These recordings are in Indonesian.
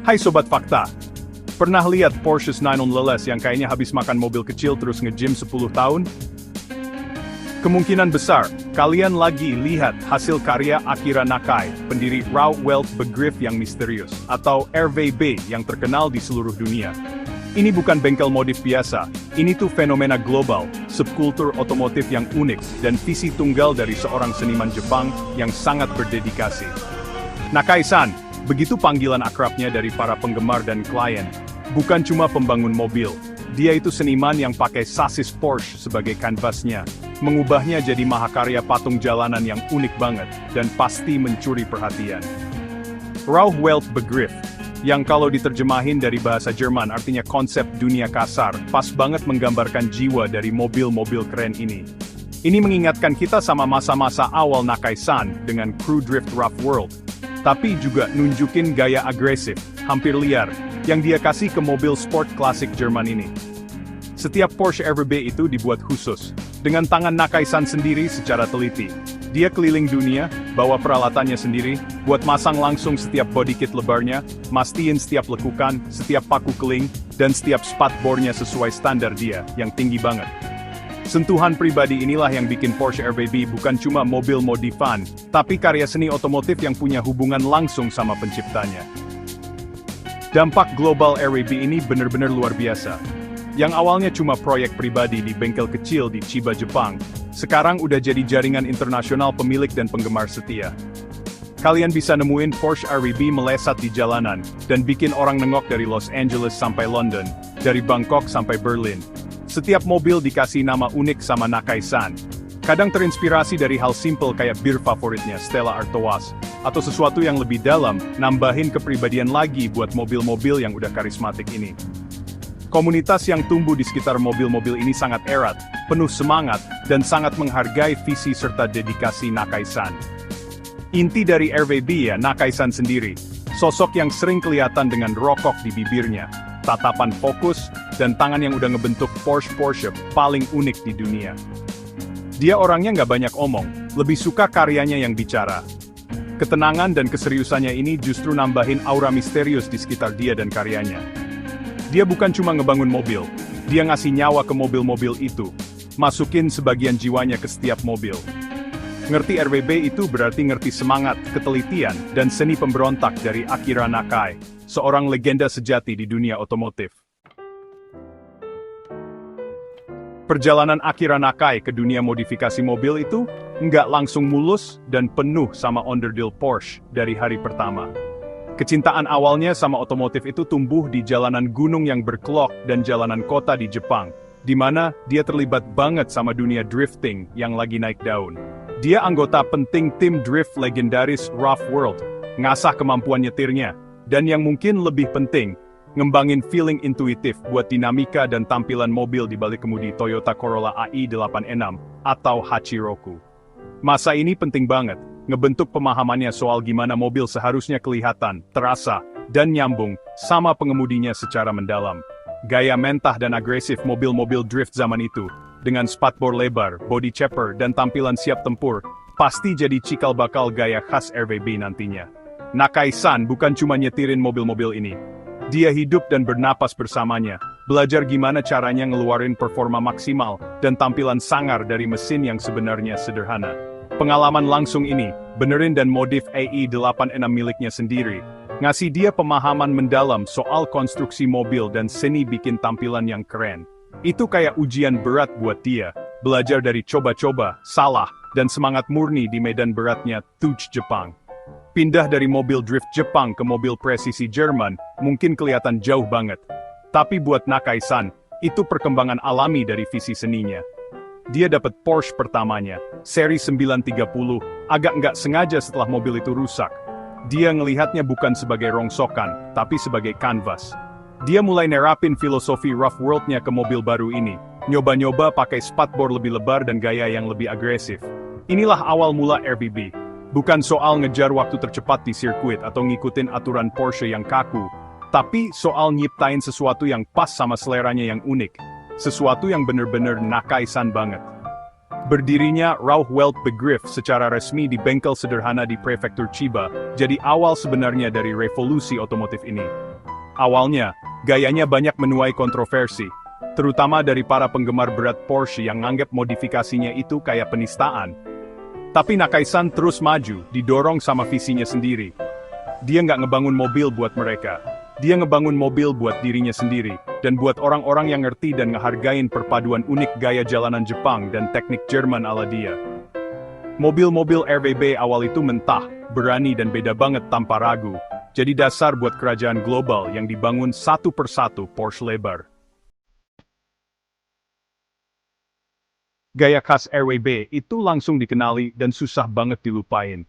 Hai Sobat Fakta, pernah lihat Porsche 911 yang kayaknya habis makan mobil kecil terus nge-gym 10 tahun? Kemungkinan besar, kalian lagi lihat hasil karya Akira Nakai, pendiri Rauh-Welf Begriff yang misterius, atau RWB yang terkenal di seluruh dunia. Ini bukan bengkel modif biasa, ini tuh fenomena global, subkultur otomotif yang unik, dan visi tunggal dari seorang seniman Jepang yang sangat berdedikasi. Nakai-san, begitu panggilan akrabnya dari para penggemar dan klien, bukan cuma pembangun mobil, dia itu seniman yang pakai sasis Porsche sebagai kanvasnya, mengubahnya jadi mahakarya patung jalanan yang unik banget, dan pasti mencuri perhatian. Rauh-Welf Begriff, yang kalau diterjemahin dari bahasa Jerman artinya konsep dunia kasar, pas banget menggambarkan jiwa dari mobil-mobil keren ini. Ini mengingatkan kita sama masa-masa awal Nakai-san dengan kru drift rough world, tapi juga nunjukin gaya agresif, hampir liar, yang dia kasih ke mobil sport klasik Jerman ini. Setiap Porsche RWB itu dibuat khusus, dengan tangan Nakai-san sendiri secara teliti. Dia keliling dunia, bawa peralatannya sendiri, buat masang langsung setiap body kit lebarnya, mastiin setiap lekukan, setiap paku keling, dan setiap spatbornya sesuai standar dia, yang tinggi banget. Sentuhan pribadi inilah yang bikin Porsche RWB bukan cuma mobil modifan, tapi karya seni otomotif yang punya hubungan langsung sama penciptanya. Dampak global RWB ini bener-bener luar biasa. Yang awalnya cuma proyek pribadi di bengkel kecil di Chiba, Jepang, sekarang udah jadi jaringan internasional pemilik dan penggemar setia. Kalian bisa nemuin Porsche RWB melesat di jalanan, dan bikin orang nengok dari Los Angeles sampai London, dari Bangkok sampai Berlin. Setiap mobil dikasih nama unik sama Nakai-san. Kadang terinspirasi dari hal simple kayak bir favoritnya Stella Artois, atau sesuatu yang lebih dalam, nambahin kepribadian lagi buat mobil-mobil yang udah karismatik ini. Komunitas yang tumbuh di sekitar mobil-mobil ini sangat erat, penuh semangat, dan sangat menghargai visi serta dedikasi Nakai-san. Inti dari RWB ya Nakai-san sendiri, sosok yang sering kelihatan dengan rokok di bibirnya, tatapan fokus, dan tangan yang udah ngebentuk Porsche paling unik di dunia. Dia orangnya nggak banyak omong, lebih suka karyanya yang bicara. Ketenangan dan keseriusannya ini justru nambahin aura misterius di sekitar dia dan karyanya. Dia bukan cuma ngebangun mobil, dia ngasih nyawa ke mobil-mobil itu, masukin sebagian jiwanya ke setiap mobil. Ngerti RWB itu berarti ngerti semangat, ketelitian, dan seni pemberontak dari Akira Nakai, seorang legenda sejati di dunia otomotif. Perjalanan Akira Nakai ke dunia modifikasi mobil itu nggak langsung mulus dan penuh sama onderdil Porsche dari hari pertama. Kecintaan awalnya sama otomotif itu tumbuh di jalanan gunung yang berkelok dan jalanan kota di Jepang, di mana dia terlibat banget sama dunia drifting yang lagi naik daun. Dia anggota penting tim drift legendaris Rough World, ngasah kemampuan nyetirnya, dan yang mungkin lebih penting, ngembangin feeling intuitif buat dinamika dan tampilan mobil di balik kemudi Toyota Corolla AI86 atau Hachiroku. Masa ini penting banget, ngebentuk pemahamannya soal gimana mobil seharusnya kelihatan, terasa, dan nyambung sama pengemudinya secara mendalam. Gaya mentah dan agresif mobil-mobil drift zaman itu, dengan spatbor lebar, body chopper, dan tampilan siap tempur, pasti jadi cikal bakal gaya khas RWB nantinya. Nakai-san bukan cuma nyetirin mobil-mobil ini. Dia hidup dan bernapas bersamanya, belajar gimana caranya ngeluarin performa maksimal, dan tampilan sangar dari mesin yang sebenarnya sederhana. Pengalaman langsung ini, benerin dan modif AI86 miliknya sendiri, ngasih dia pemahaman mendalam soal konstruksi mobil dan seni bikin tampilan yang keren. Itu kayak ujian berat buat dia, belajar dari coba-coba, salah, dan semangat murni di medan beratnya Tuch Jepang. Pindah dari mobil drift Jepang ke mobil presisi Jerman, mungkin kelihatan jauh banget. Tapi buat Nakai-san, itu perkembangan alami dari visi seninya. Dia dapat Porsche pertamanya, seri 930, agak nggak sengaja setelah mobil itu rusak. Dia ngelihatnya bukan sebagai rongsokan, tapi sebagai kanvas. Dia mulai nerapin filosofi rough world-nya ke mobil baru ini, nyoba-nyoba pakai spatbor lebih lebar dan gaya yang lebih agresif. Inilah awal mula RWB. Bukan soal ngejar waktu tercepat di sirkuit atau ngikutin aturan Porsche yang kaku, tapi soal nyiptain sesuatu yang pas sama seleranya yang unik. Sesuatu yang bener-bener Nakai-san banget. Berdirinya Rauh-Welf Begriff secara resmi di bengkel sederhana di prefektur Chiba, jadi awal sebenarnya dari revolusi otomotif ini. Awalnya, gayanya banyak menuai kontroversi, terutama dari para penggemar berat Porsche yang nganggap modifikasinya itu kayak penistaan. Tapi Nakaisan terus maju, didorong sama visinya sendiri. Dia nggak ngebangun mobil buat mereka. Dia ngebangun mobil buat dirinya sendiri, dan buat orang-orang yang ngerti dan ngehargain perpaduan unik gaya jalanan Jepang dan teknik Jerman ala dia. Mobil-mobil RWB awal itu mentah, berani dan beda banget tanpa ragu, jadi dasar buat kerajaan global yang dibangun satu persatu Porsche lebar. Gaya khas RWB itu langsung dikenali dan susah banget dilupain.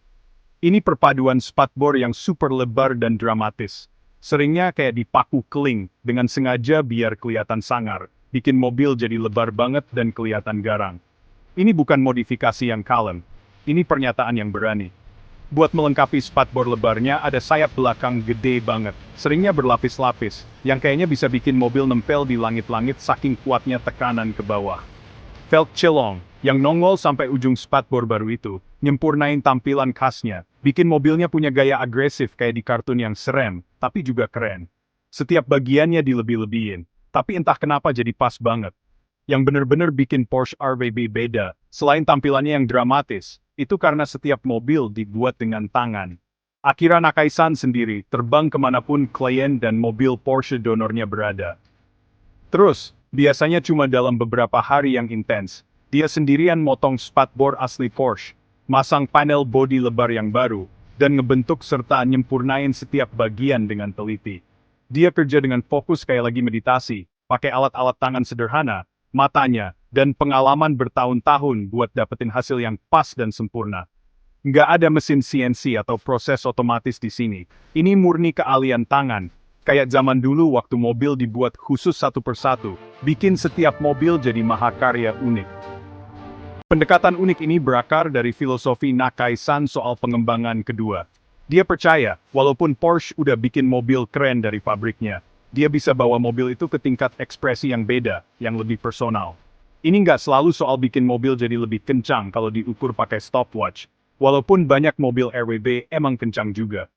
Ini perpaduan spatbor yang super lebar dan dramatis. Seringnya kayak dipaku keling, dengan sengaja biar kelihatan sangar, bikin mobil jadi lebar banget dan kelihatan garang. Ini bukan modifikasi yang kalem, ini pernyataan yang berani. Buat melengkapi spatbor lebarnya ada sayap belakang gede banget, seringnya berlapis-lapis, yang kayaknya bisa bikin mobil nempel di langit-langit saking kuatnya tekanan ke bawah. Velg Chelong, yang nongol sampai ujung spatbor baru itu, nyempurnain tampilan khasnya, bikin mobilnya punya gaya agresif kayak di kartun yang serem, tapi juga keren. Setiap bagiannya dilebih-lebihin, tapi entah kenapa jadi pas banget. Yang bener-bener bikin Porsche RWB beda, selain tampilannya yang dramatis, itu karena setiap mobil dibuat dengan tangan. Akira Nakaisan sendiri terbang kemanapun klien dan mobil Porsche donornya berada. Terus, biasanya cuma dalam beberapa hari yang intens, dia sendirian motong spatbor asli Porsche, masang panel bodi lebar yang baru, dan ngebentuk serta nyempurnain setiap bagian dengan teliti. Dia kerja dengan fokus kayak lagi meditasi, pakai alat-alat tangan sederhana, matanya, dan pengalaman bertahun-tahun buat dapetin hasil yang pas dan sempurna. Nggak ada mesin CNC atau proses otomatis di sini. Ini murni keahlian tangan. Kayak zaman dulu waktu mobil dibuat khusus satu persatu, bikin setiap mobil jadi mahakarya unik. Pendekatan unik ini berakar dari filosofi Nakaisan soal pengembangan kedua. Dia percaya, walaupun Porsche udah bikin mobil keren dari pabriknya, dia bisa bawa mobil itu ke tingkat ekspresi yang beda, yang lebih personal. Ini nggak selalu soal bikin mobil jadi lebih kencang kalau diukur pakai stopwatch, walaupun banyak mobil RWB emang kencang juga.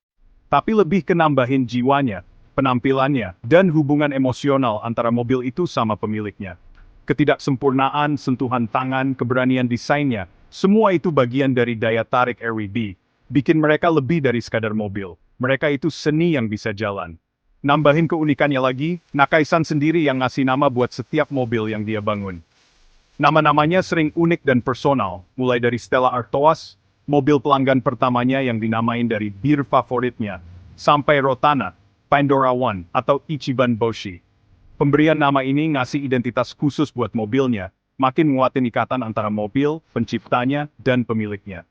Tapi lebih ke nambahin jiwanya, penampilannya, dan hubungan emosional antara mobil itu sama pemiliknya. Ketidaksempurnaan, sentuhan tangan, keberanian desainnya, semua itu bagian dari daya tarik RWB, bikin mereka lebih dari sekadar mobil. Mereka itu seni yang bisa jalan. Nambahin keunikannya lagi, Nakaisan sendiri yang ngasih nama buat setiap mobil yang dia bangun. Nama-namanya sering unik dan personal, mulai dari Stella Artois, mobil pelanggan pertamanya yang dinamain dari bir favoritnya, sampai Rotana, Pandora One, atau Ichiban Boshi. Pemberian nama ini ngasih identitas khusus buat mobilnya, makin nguatin ikatan antara mobil, penciptanya, dan pemiliknya.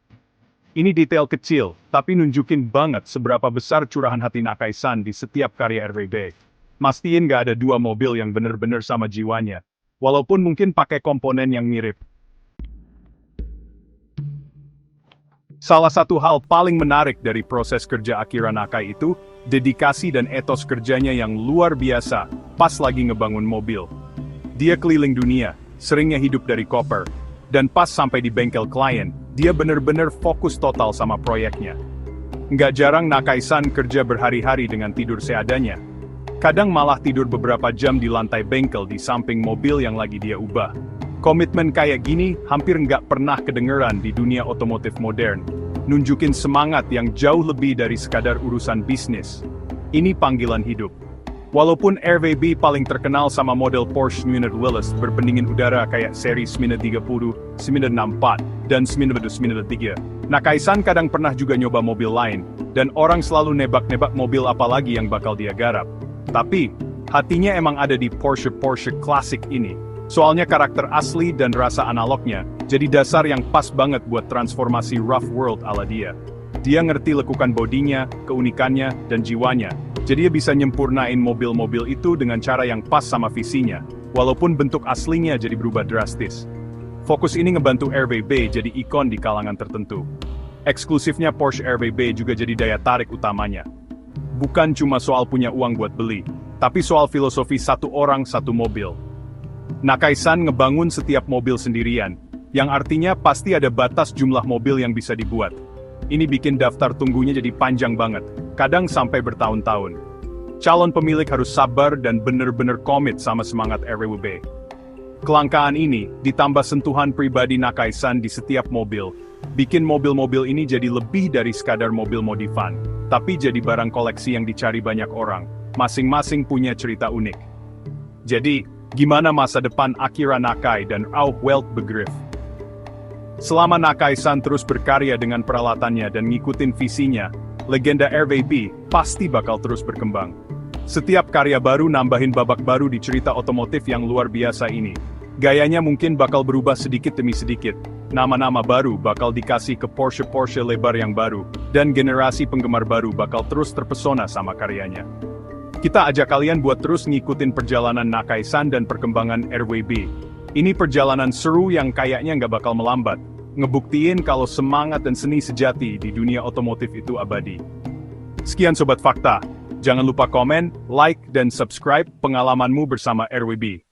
Ini detail kecil, tapi nunjukin banget seberapa besar curahan hati Nakaisan di setiap karya RWB. Mastiin nggak ada dua mobil yang bener-bener sama jiwanya, walaupun mungkin pakai komponen yang mirip. Salah satu hal paling menarik dari proses kerja Akira Nakai itu, dedikasi dan etos kerjanya yang luar biasa, pas lagi ngebangun mobil. Dia keliling dunia, seringnya hidup dari koper, dan pas sampai di bengkel klien, dia bener-bener fokus total sama proyeknya. Nggak jarang Nakaisan kerja berhari-hari dengan tidur seadanya. Kadang malah tidur beberapa jam di lantai bengkel di samping mobil yang lagi dia ubah. Komitmen kayak gini hampir nggak pernah kedengeran di dunia otomotif modern. Nunjukin semangat yang jauh lebih dari sekadar urusan bisnis. Ini panggilan hidup. Walaupun RWB paling terkenal sama model Porsche 911 berpendingin udara kayak seri 930, 964, dan 993, Nakaisan kadang pernah juga nyoba mobil lain, dan orang selalu nebak-nebak mobil apa lagi yang bakal dia garap. Tapi, hatinya emang ada di Porsche klasik ini. Soalnya karakter asli dan rasa analognya, jadi dasar yang pas banget buat transformasi rough world ala dia. Dia ngerti lekukan bodinya, keunikannya, dan jiwanya, jadi dia bisa nyempurnain mobil-mobil itu dengan cara yang pas sama visinya, walaupun bentuk aslinya jadi berubah drastis. Fokus ini ngebantu RWB jadi ikon di kalangan tertentu. Eksklusifnya Porsche RWB juga jadi daya tarik utamanya. Bukan cuma soal punya uang buat beli, tapi soal filosofi satu orang satu mobil. Nakaisan ngebangun setiap mobil sendirian, yang artinya pasti ada batas jumlah mobil yang bisa dibuat. Ini bikin daftar tunggunya jadi panjang banget, kadang sampai bertahun-tahun. calon pemilik harus sabar dan bener-bener komit sama semangat RWB. Kelangkaan ini, ditambah sentuhan pribadi Nakai-san di setiap mobil, bikin mobil-mobil ini jadi lebih dari sekadar mobil modifan, tapi jadi barang koleksi yang dicari banyak orang, masing-masing punya cerita unik. Jadi, gimana masa depan Akira Nakai dan Rauh Welt Begriff? Selama Nakai-san terus berkarya dengan peralatannya dan ngikutin visinya, legenda RWB pasti bakal terus berkembang. Setiap karya baru nambahin babak baru di cerita otomotif yang luar biasa ini. Gayanya mungkin bakal berubah sedikit demi sedikit, nama-nama baru bakal dikasih ke Porsche lebar yang baru, dan generasi penggemar baru bakal terus terpesona sama karyanya. Kita ajak kalian buat terus ngikutin perjalanan Nakai-san dan perkembangan RWB. Ini perjalanan seru yang kayaknya nggak bakal melambat, ngebuktiin kalau semangat dan seni sejati di dunia otomotif itu abadi. Sekian Sobat Fakta, jangan lupa komen, like, dan subscribe pengalamanmu bersama RWB.